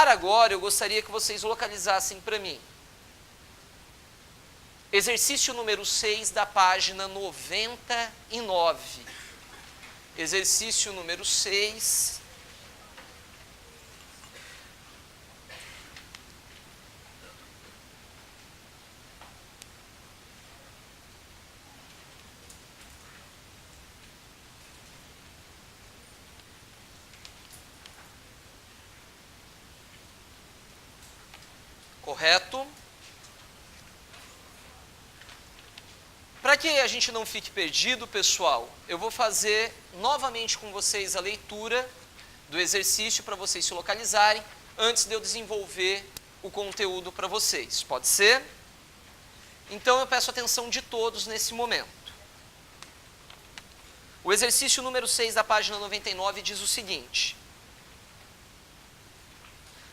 Para agora, eu gostaria que vocês localizassem para mim exercício número 6 da página 99. Exercício número 6. Correto? Para que a gente não fique perdido, pessoal, eu vou fazer novamente com vocês a leitura do exercício para vocês se localizarem, antes de eu desenvolver o conteúdo para vocês. Pode ser? Então eu peço atenção de todos nesse momento. O exercício número 6 da página 99 diz o seguinte: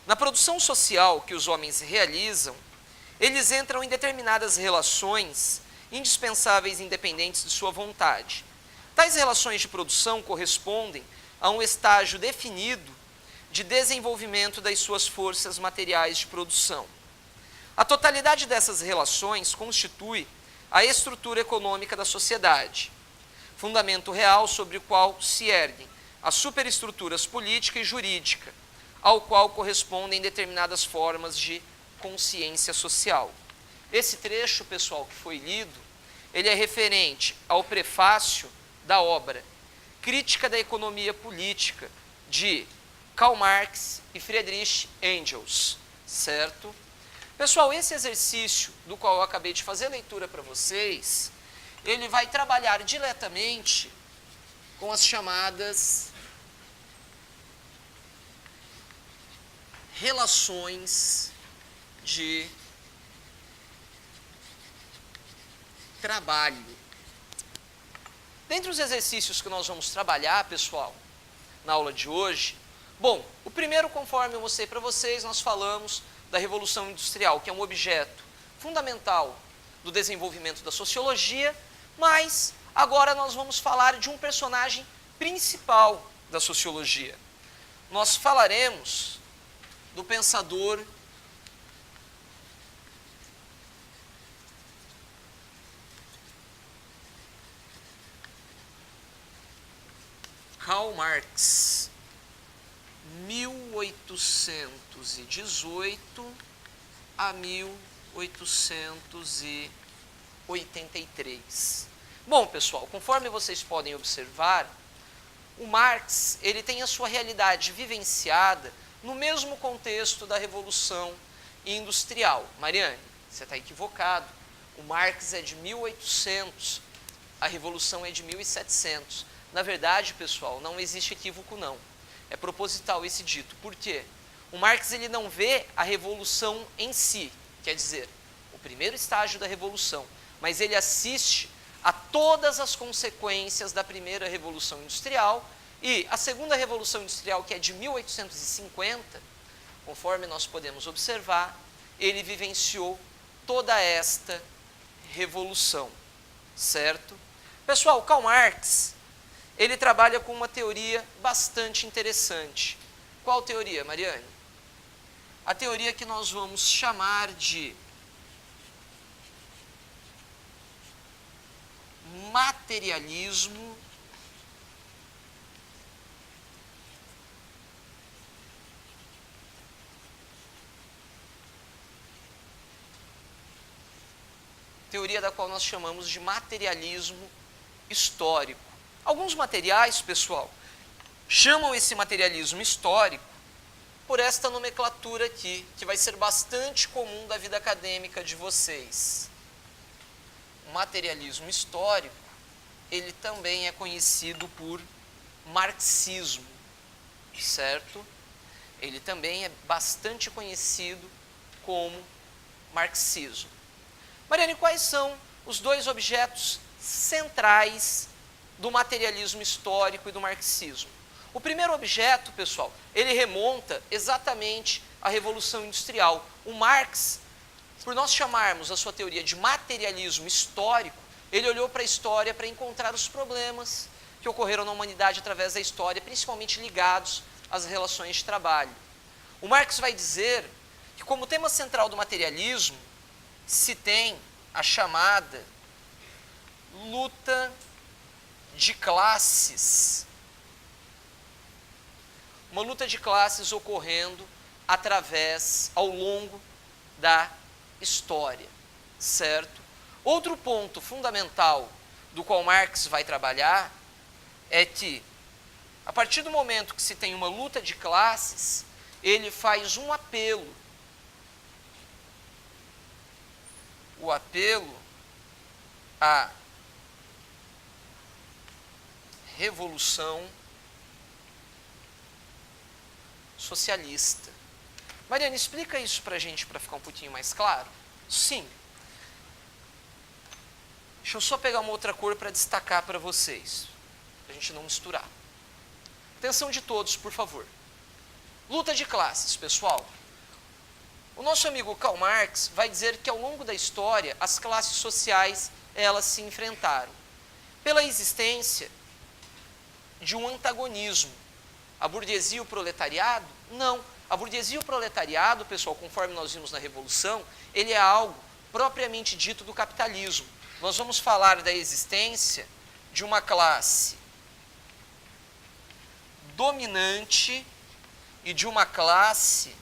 na produção social que os homens realizam, eles entram em determinadas relações indispensáveis e independentes de sua vontade. Tais relações de produção correspondem a um estágio definido de desenvolvimento das suas forças materiais de produção. A totalidade dessas relações constitui a estrutura econômica da sociedade, fundamento real sobre o qual se erguem as superestruturas política e jurídica, ao qual correspondem determinadas formas de consciência social. Esse trecho, pessoal, que foi lido, ele é referente ao prefácio da obra Crítica da Economia Política, de Karl Marx e Friedrich Engels, certo? Pessoal, esse exercício do qual eu acabei de fazer a leitura para vocês, ele vai trabalhar diretamente com as chamadas relações de trabalho. Dentre os exercícios que nós vamos trabalhar, pessoal, na aula de hoje, bom, o primeiro, conforme eu mostrei para vocês, nós falamos da Revolução Industrial, que é um objeto fundamental do desenvolvimento da sociologia, mas agora nós vamos falar de um personagem principal da sociologia. Nós falaremos do pensador Karl Marx, 1818 a 1883. Bom, pessoal, conforme vocês podem observar, o Marx, ele tem a sua realidade vivenciada no mesmo contexto da Revolução Industrial. Mariane, você está equivocado. O Marx é de 1800, a Revolução é de 1700. Na verdade, pessoal, não existe equívoco, não. É proposital esse dito. Por quê? O Marx, ele não vê a Revolução em si, quer dizer, o primeiro estágio da Revolução, mas ele assiste a todas as consequências da primeira Revolução Industrial. E a segunda Revolução Industrial, que é de 1850, conforme nós podemos observar, ele vivenciou toda esta revolução, certo? Pessoal, Karl Marx, ele trabalha com uma teoria bastante interessante. Qual teoria, Mariane? A teoria que nós vamos chamar de materialismo teoria da qual nós chamamos de materialismo histórico. Alguns materiais, pessoal, chamam esse materialismo histórico por esta nomenclatura aqui, que vai ser bastante comum da vida acadêmica de vocês. O materialismo histórico, ele também é conhecido por marxismo, certo? Ele também é bastante conhecido como marxismo. Mariane, quais são os dois objetos centrais do materialismo histórico e do marxismo? O primeiro objeto, pessoal, ele remonta exatamente à Revolução Industrial. O Marx, por nós chamarmos a sua teoria de materialismo histórico, ele olhou para a história para encontrar os problemas que ocorreram na humanidade através da história, principalmente ligados às relações de trabalho. O Marx vai dizer que como tema central do materialismo se tem a chamada luta de classes. Uma luta de classes ocorrendo ao longo da história, certo? Outro ponto fundamental do qual Marx vai trabalhar é que, a partir do momento que se tem uma luta de classes, ele faz um apelo. O apelo à revolução socialista. Mariana, explica isso para a gente, para ficar um pouquinho mais claro. Sim. Deixa eu só pegar uma outra cor para destacar para vocês, para a gente não misturar. Atenção de todos, por favor. Luta de classes, pessoal. O nosso amigo Karl Marx vai dizer que ao longo da história, as classes sociais, elas se enfrentaram. Pela existência de um antagonismo. A burguesia e o proletariado? Não. A burguesia e o proletariado, pessoal, conforme nós vimos na Revolução, ele é algo propriamente dito do capitalismo. Nós vamos falar da existência de uma classe dominante e de uma classe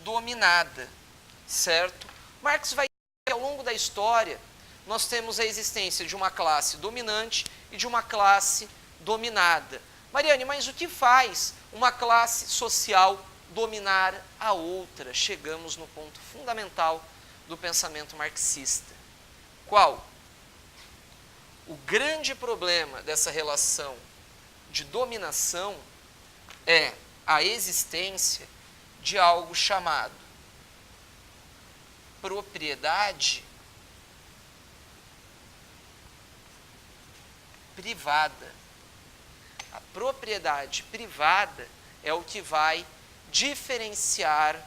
dominada, certo? Marx vai dizer que ao longo da história nós temos a existência de uma classe dominante e de uma classe dominada. Mariane, mas o que faz uma classe social dominar a outra? Chegamos no ponto fundamental do pensamento marxista. Qual? O grande problema dessa relação de dominação é a existência de algo chamado propriedade privada. A propriedade privada é o que vai diferenciar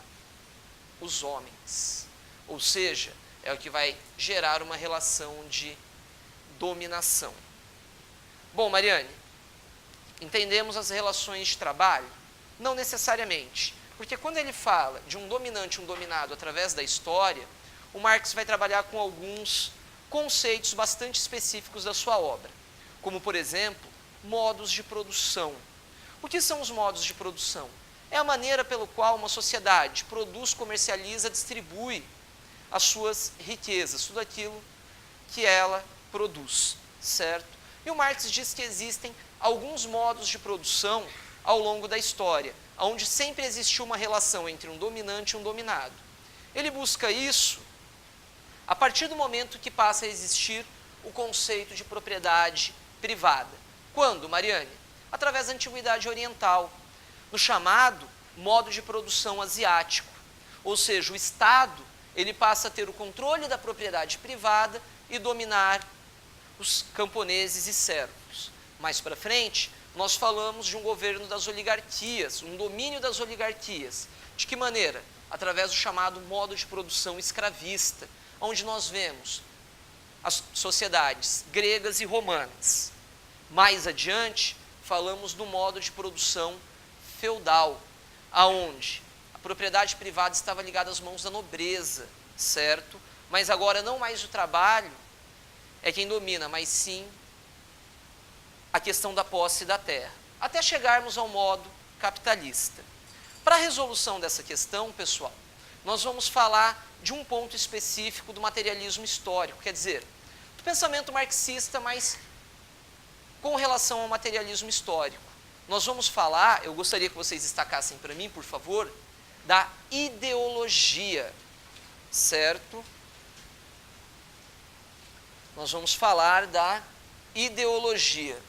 os homens. Ou seja, é o que vai gerar uma relação de dominação. Bom, Mariane, entendemos as relações de trabalho? Não necessariamente. Porque quando ele fala de um dominante e um dominado através da história, o Marx vai trabalhar com alguns conceitos bastante específicos da sua obra. Como, por exemplo, modos de produção. O que são os modos de produção? É a maneira pelo qual uma sociedade produz, comercializa, distribui as suas riquezas, tudo aquilo que ela produz, certo? E o Marx diz que existem alguns modos de produção ao longo da história, onde sempre existiu uma relação entre um dominante e um dominado. Ele busca isso a partir do momento que passa a existir o conceito de propriedade privada. Quando, Mariane? Através da Antiguidade Oriental, no chamado modo de produção asiático. Ou seja, o Estado ele passa a ter o controle da propriedade privada e dominar os camponeses e servos. Mais para frente, nós falamos de um governo das oligarquias, um domínio das oligarquias. De que maneira? Através do chamado modo de produção escravista, onde nós vemos as sociedades gregas e romanas. Mais adiante, falamos do modo de produção feudal, aonde a propriedade privada estava ligada às mãos da nobreza, certo? Mas agora não mais o trabalho é quem domina, mas sim a questão da posse da terra, até chegarmos ao modo capitalista. Para a resolução dessa questão, pessoal, nós vamos falar de um ponto específico do materialismo histórico, quer dizer, do pensamento marxista, mas com relação ao materialismo histórico. Nós vamos falar, eu gostaria que vocês destacassem para mim, por favor, da ideologia, certo? Nós vamos falar da ideologia.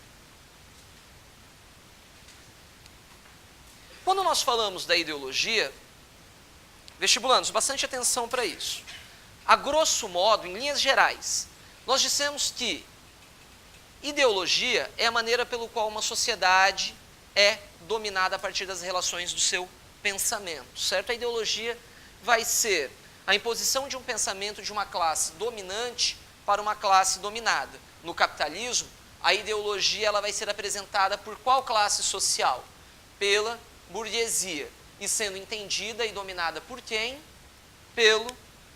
Quando nós falamos da ideologia, vestibulandos, bastante atenção para isso. A grosso modo, em linhas gerais, nós dissemos que ideologia é a maneira pelo qual uma sociedade é dominada a partir das relações do seu pensamento, certo? A ideologia vai ser a imposição de um pensamento de uma classe dominante para uma classe dominada. No capitalismo, a ideologia ela vai ser apresentada por qual classe social? Pela burguesia. E sendo entendida e dominada por quem? Pelo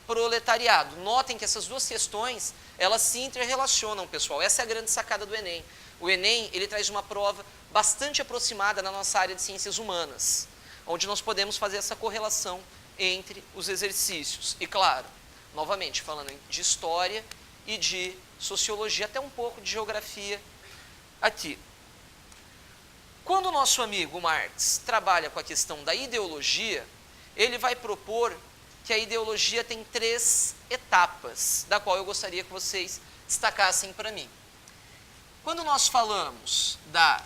proletariado. Notem que essas duas questões, elas se interrelacionam, pessoal. Essa é a grande sacada do Enem. O Enem, ele traz uma prova bastante aproximada na nossa área de ciências humanas, onde nós podemos fazer essa correlação entre os exercícios. E claro, novamente, falando de história e de sociologia, até um pouco de geografia aqui. Quando o nosso amigo Marx trabalha com a questão da ideologia, ele vai propor que a ideologia tem 3 etapas, da qual eu gostaria que vocês destacassem para mim. Quando nós falamos da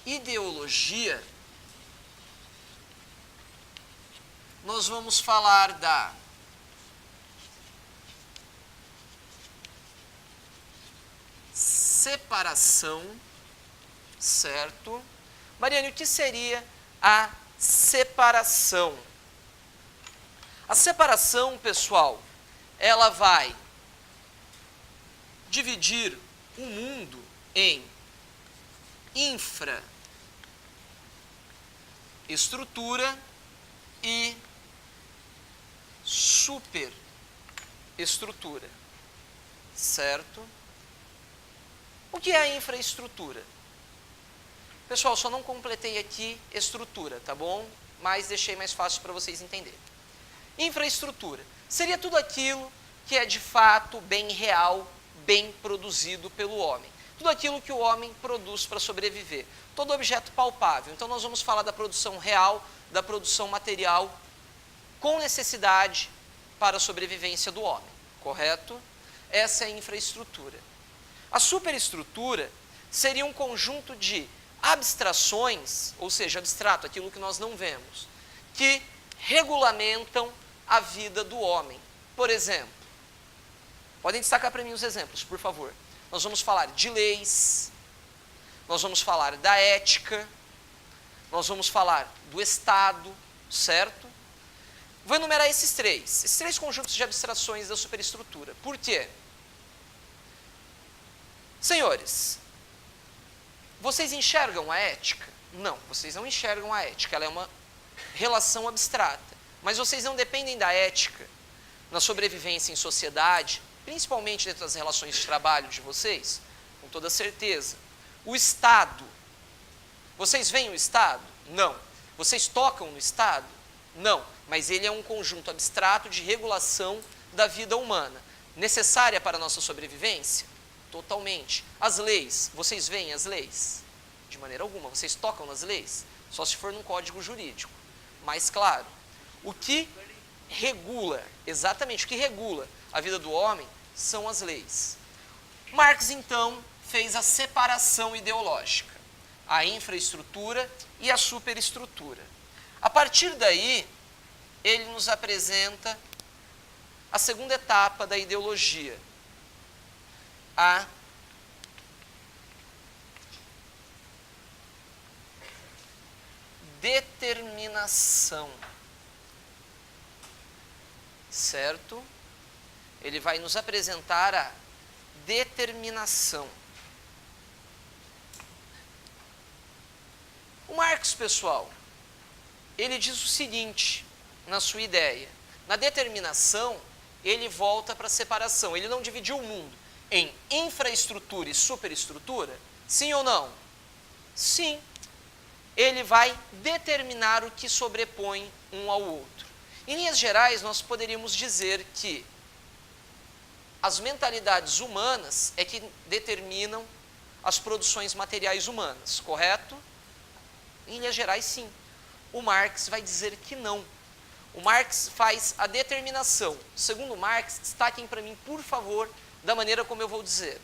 ideologia, nós vamos falar da separação, certo? Mariane, o que seria a separação? A separação, pessoal, ela vai dividir o mundo em infraestrutura e superestrutura, certo? O que é a infraestrutura? Pessoal, só não completei aqui estrutura, tá bom? Mas deixei mais fácil para vocês entenderem. Infraestrutura seria tudo aquilo que é de fato bem real, bem produzido pelo homem. Tudo aquilo que o homem produz para sobreviver. Todo objeto palpável. Então nós vamos falar da produção real, da produção material, com necessidade para a sobrevivência do homem. Correto? Essa é a infraestrutura. A superestrutura seria um conjunto de abstrações, ou seja, abstrato, aquilo que nós não vemos, que regulamentam a vida do homem. Por exemplo, podem destacar para mim os exemplos, por favor. Nós vamos falar de leis, nós vamos falar da ética, nós vamos falar do Estado, certo? Vou enumerar esses três conjuntos de abstrações da superestrutura. Por quê? Senhores, vocês enxergam a ética? Não, vocês não enxergam a ética, ela é uma relação abstrata. Mas vocês não dependem da ética na sobrevivência em sociedade, principalmente dentro das relações de trabalho de vocês? Com toda certeza. O Estado, vocês veem o Estado? Não. Vocês tocam no Estado? Não. Mas ele é um conjunto abstrato de regulação da vida humana. Necessária para a nossa sobrevivência? Totalmente. As leis, vocês veem as leis? De maneira alguma. Vocês tocam nas leis? Só se for num código jurídico. Mas, claro, o que regula, exatamente, o que regula a vida do homem são as leis. Marx, então, fez a separação ideológica, a infraestrutura e a superestrutura. A partir daí, ele nos apresenta a segunda etapa da ideologia, a determinação, certo? Ele vai nos apresentar a determinação. O Marx, pessoal, ele diz o seguinte na sua ideia. Na determinação, ele volta para a separação. Ele não dividiu o mundo em infraestrutura e superestrutura? Sim ou não? Sim. Ele vai determinar o que sobrepõe um ao outro. Em linhas gerais, nós poderíamos dizer que as mentalidades humanas é que determinam as produções materiais humanas, correto? Em linhas gerais, sim. O Marx vai dizer que não. O Marx faz a determinação. Segundo Marx, destaquem para mim, por favor, da maneira como eu vou dizer.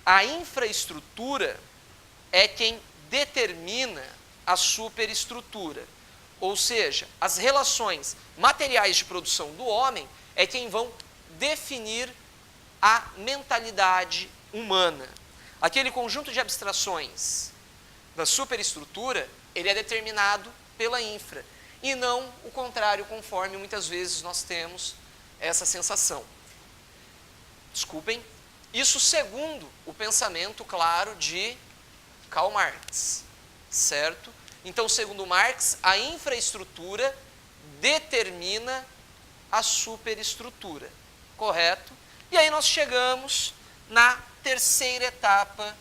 A infraestrutura é quem determina a superestrutura. Ou seja, as relações materiais de produção do homem é quem vão definir a mentalidade humana. Aquele conjunto de abstrações da superestrutura, ele é determinado pela infra, e não o contrário, conforme muitas vezes nós temos essa sensação. Desculpem. Isso segundo o pensamento, claro, de Karl Marx, certo? Então, segundo Marx, a infraestrutura determina a superestrutura, correto? E aí nós chegamos na terceira etapa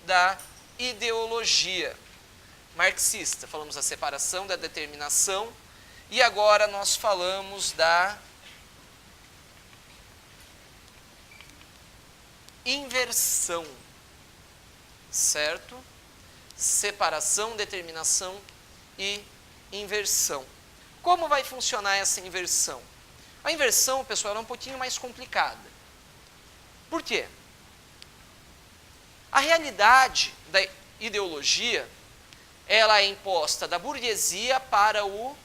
da ideologia marxista. Falamos da separação, da determinação, e agora nós falamos da inversão, certo? Separação, determinação e inversão. Como vai funcionar essa inversão? A inversão, pessoal, é um pouquinho mais complicada. Por quê? A realidade da ideologia, ela é imposta da burguesia para o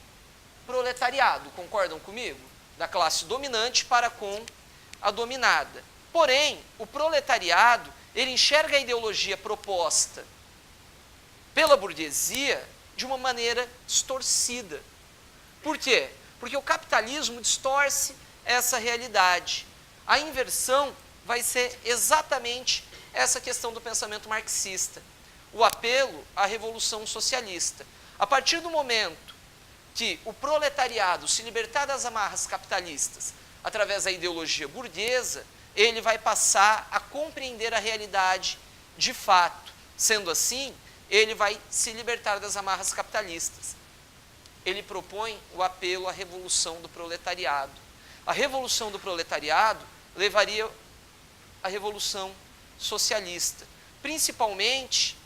proletariado, concordam comigo? Da classe dominante para com a dominada. Porém, o proletariado, ele enxerga a ideologia proposta pela burguesia de uma maneira distorcida. Por quê? Porque o capitalismo distorce essa realidade. A inversão vai ser exatamente essa questão do pensamento marxista. O apelo à revolução socialista. A partir do momento que o proletariado se libertar das amarras capitalistas através da ideologia burguesa, ele vai passar a compreender a realidade de fato. Sendo assim, ele vai se libertar das amarras capitalistas. Ele propõe o apelo à revolução do proletariado. A revolução do proletariado levaria à revolução socialista, principalmente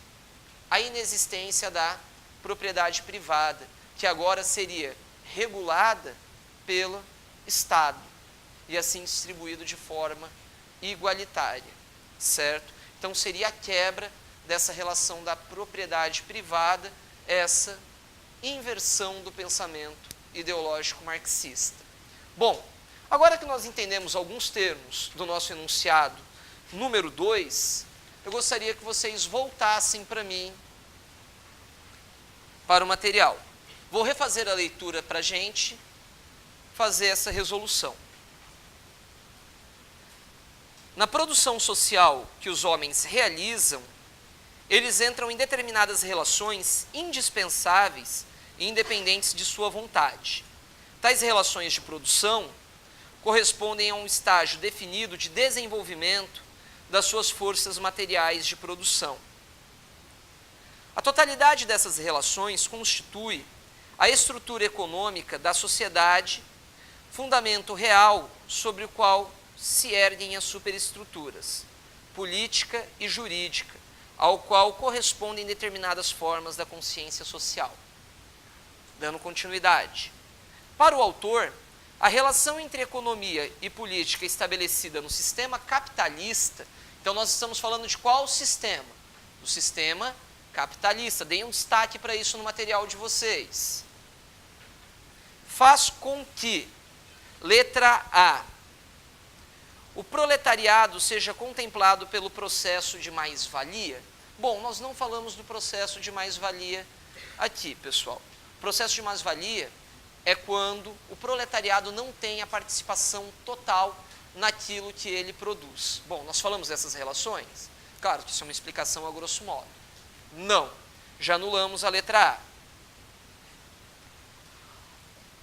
a inexistência da propriedade privada, que agora seria regulada pelo Estado e assim distribuído de forma igualitária, certo? Então seria a quebra dessa relação da propriedade privada, essa inversão do pensamento ideológico marxista. Bom, agora que nós entendemos alguns termos do nosso enunciado número 2, eu gostaria que vocês voltassem para mim, para o material. Vou refazer a leitura para a gente fazer essa resolução. Na produção social que os homens realizam, eles entram em determinadas relações indispensáveis e independentes de sua vontade. Tais relações de produção correspondem a um estágio definido de desenvolvimento das suas forças materiais de produção. A totalidade dessas relações constitui a estrutura econômica da sociedade, fundamento real sobre o qual se erguem as superestruturas, política e jurídica, ao qual correspondem determinadas formas da consciência social. Dando continuidade. Para o autor, a relação entre economia e política estabelecida no sistema capitalista, então nós estamos falando de qual sistema? Do sistema capitalista. Deem um destaque para isso no material de vocês. Faz com que, letra A, o proletariado seja contemplado pelo processo de mais-valia? Bom, nós não falamos do processo de mais-valia aqui, pessoal. O processo de mais-valia é quando o proletariado não tem a participação total naquilo que ele produz. Bom, nós falamos dessas relações? Claro que isso é uma explicação a grosso modo. Não. Já anulamos a letra A.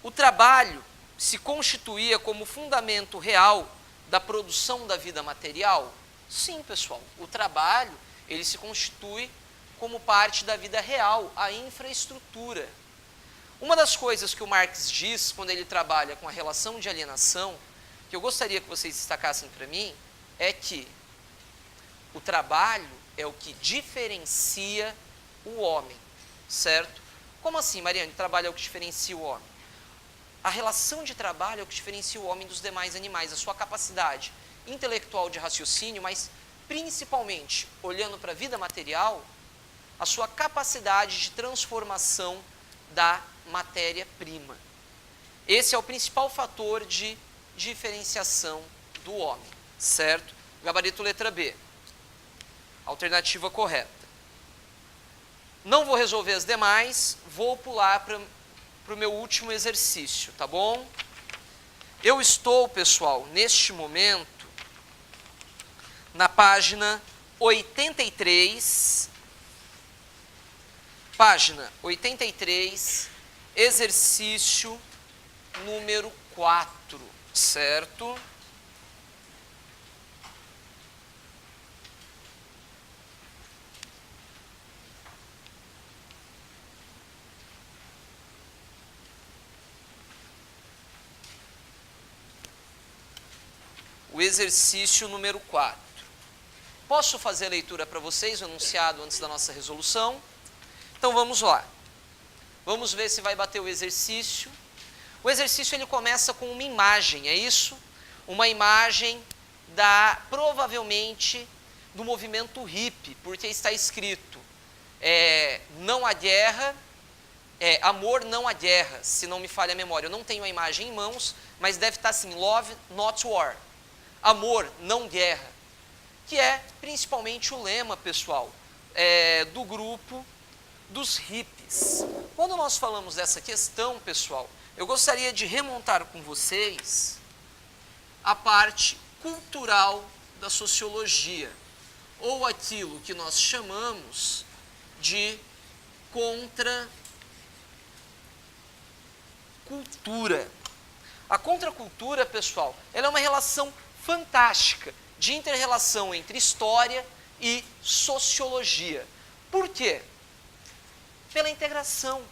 O trabalho se constituía como fundamento real da produção da vida material? Sim, pessoal. O trabalho, ele se constitui como parte da vida real, a infraestrutura. Uma das coisas que o Marx diz quando ele trabalha com a relação de alienação, que eu gostaria que vocês destacassem para mim, é que o trabalho é o que diferencia o homem, certo? Como assim, Mariane? O trabalho é o que diferencia o homem? A relação de trabalho é o que diferencia o homem dos demais animais, a sua capacidade intelectual de raciocínio, mas principalmente, olhando para a vida material, a sua capacidade de transformação da matéria-prima. Esse é o principal fator de diferenciação do homem, certo? Gabarito letra B. Alternativa correta. Não vou resolver as demais, vou pular para o meu último exercício, tá bom? Eu estou, pessoal, neste momento, na página 83, exercício número 4, certo? O exercício número 4. Posso fazer a leitura para vocês, o enunciado antes da nossa resolução? Então vamos lá. Vamos ver se vai bater o exercício. O exercício ele começa com uma imagem, é isso? Uma imagem provavelmente do movimento hippie, porque está escrito não há guerra, amor não há guerra, se não me falha a memória. Eu não tenho a imagem em mãos, mas deve estar assim, love not war. Amor, não guerra, que é principalmente o lema, pessoal, do grupo dos hippies. Quando nós falamos dessa questão, pessoal, eu gostaria de remontar com vocês a parte cultural da sociologia, ou aquilo que nós chamamos de contracultura. A contracultura, pessoal, ela é uma relação fantástica de inter-relação entre história e sociologia. Por quê? Pela integração.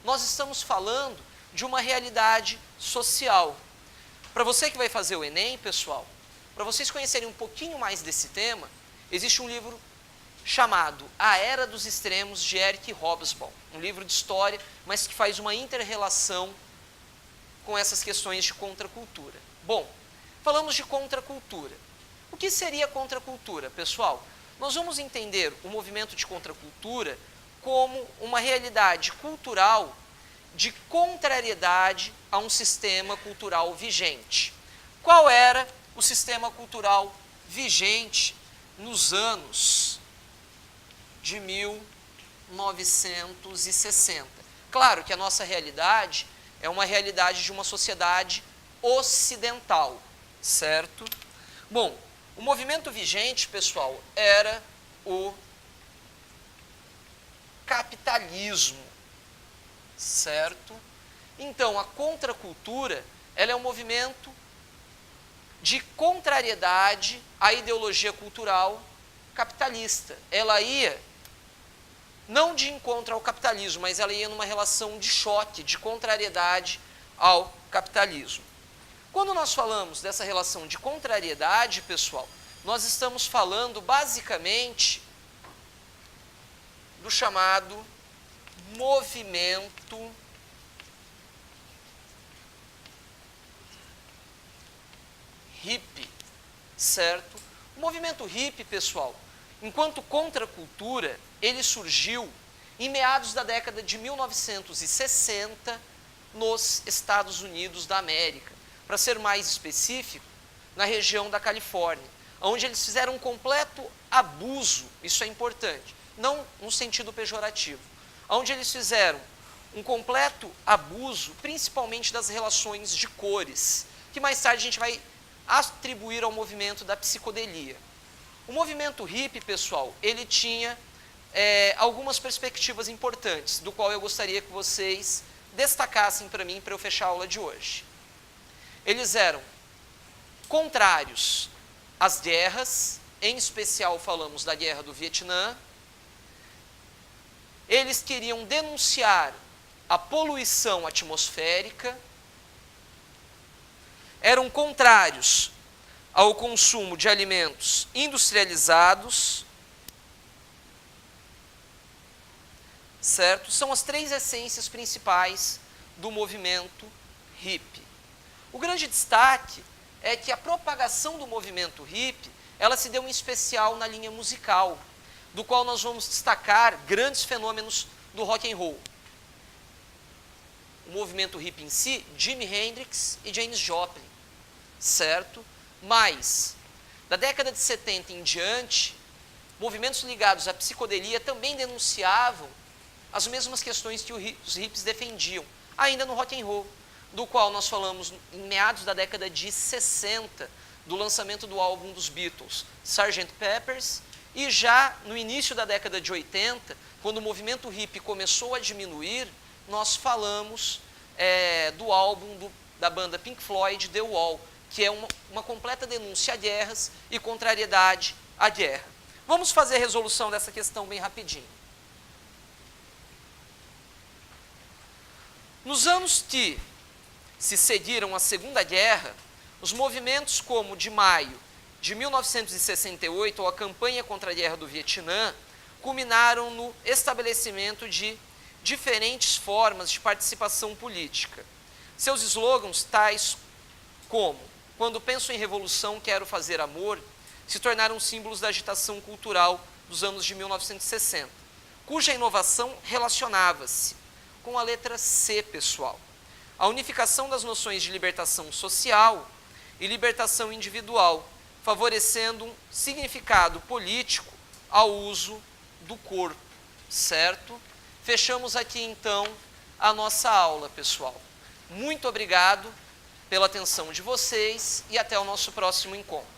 Nós estamos falando de uma realidade social. Para você que vai fazer o Enem, pessoal, para vocês conhecerem um pouquinho mais desse tema, existe um livro chamado A Era dos Extremos, de Eric Hobsbawm. Um livro de história, mas que faz uma inter-relação com essas questões de contracultura. Bom, falamos de contracultura. O que seria contracultura, pessoal? Nós vamos entender o movimento de contracultura como uma realidade cultural de contrariedade a um sistema cultural vigente. Qual era o sistema cultural vigente nos anos de 1960? Claro que a nossa realidade é uma realidade de uma sociedade ocidental, certo? Bom, o movimento vigente, pessoal, era o capitalismo, certo? Então, a contracultura, ela é um movimento de contrariedade à ideologia cultural capitalista. Ela ia, não de encontro ao capitalismo, mas ela ia numa relação de choque, de contrariedade ao capitalismo. Quando nós falamos dessa relação de contrariedade, pessoal, nós estamos falando basicamente do chamado movimento hippie, certo? O movimento hippie, pessoal, enquanto contracultura, ele surgiu em meados da década de 1960 nos Estados Unidos da América. Para ser mais específico, na região da Califórnia, onde eles fizeram um completo abuso, isso é importante, não no sentido pejorativo, onde eles fizeram um completo abuso, principalmente das relações de cores, que mais tarde a gente vai atribuir ao movimento da psicodelia. O movimento hippie, pessoal, ele tinha algumas perspectivas importantes, do qual eu gostaria que vocês destacassem para mim, para eu fechar a aula de hoje. Eles eram contrários às guerras, em especial falamos da guerra do Vietnã. Eles queriam denunciar a poluição atmosférica, eram contrários ao consumo de alimentos industrializados, certo? São as três essências principais do movimento hippie. O grande destaque é que a propagação do movimento hippie, ela se deu em especial na linha musical, do qual nós vamos destacar grandes fenômenos do rock and roll. O movimento hippie em si, Jimi Hendrix e Janis Joplin, certo? Mas, da década de 70 em diante, movimentos ligados à psicodelia também denunciavam as mesmas questões que os hippies defendiam, ainda no rock and roll. do qual nós falamos em meados da década de 60, do lançamento do álbum dos Beatles, Sgt. Pepper's, e já no início da década de 80, quando o movimento hippie começou a diminuir, nós falamos do álbum da banda Pink Floyd, The Wall, que é uma completa denúncia a guerras e contrariedade à guerra. Vamos fazer a resolução dessa questão bem rapidinho. Nos anos que se seguiram à Segunda Guerra, os movimentos como o de maio de 1968, ou a campanha contra a Guerra do Vietnã, culminaram no estabelecimento de diferentes formas de participação política. Seus slogans, tais como "Quando penso em revolução, quero fazer amor", se tornaram símbolos da agitação cultural dos anos de 1960, cuja inovação relacionava-se com a letra C, pessoal. A unificação das noções de libertação social e libertação individual, favorecendo um significado político ao uso do corpo, certo? Fechamos aqui, então, a nossa aula, pessoal. Muito obrigado pela atenção de vocês e até o nosso próximo encontro.